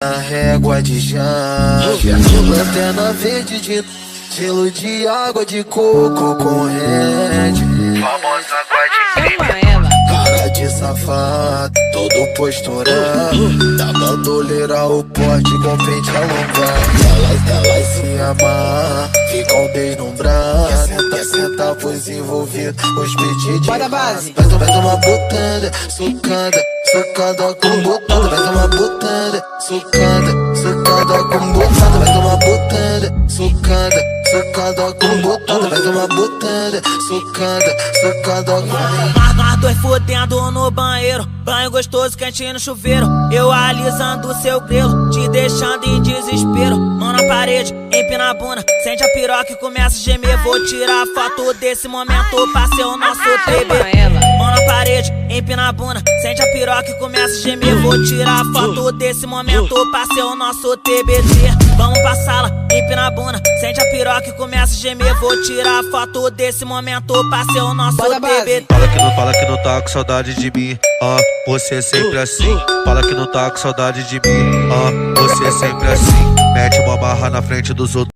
Na régua de jangue, lanterna verde de gelo de água de coco corrente. Famosa água de crime. Cara de safado, todo posturado. Da bandoleira o porte com pente alongado. Elas se amam, ficam deslumbradas. Senta pros envolvidos, os pedidos. Bora base. Vai tomar botada, socada com botada. Vai tomar botada, socada com botada. Vai tomar botada, socada com botada. Vai tomar botada, socada com. Nós dois fudendo no banheiro, banho gostoso, quentinho no chuveiro. Eu alisando seu grelo, te deixando em desespero. Mão na parede, empina a bunda, sente a piroca e começa a gemer. Vou tirar foto desse momento pra ser o nosso TB. Mão na parede, empina a bunda, sente a piroca e começa a gemer. Vou tirar foto desse momento pra ser o nosso TBT. Vamos pra sala, empina a bunda, sente a piroca e começa a gemer. Vou tirar foto desse momento pra ser o nosso TBT. Fala que não tá com saudade de mim, você sempre assim. Fala que não tá com saudade de mim, você sempre assim. Mete uma barra na frente dos outros.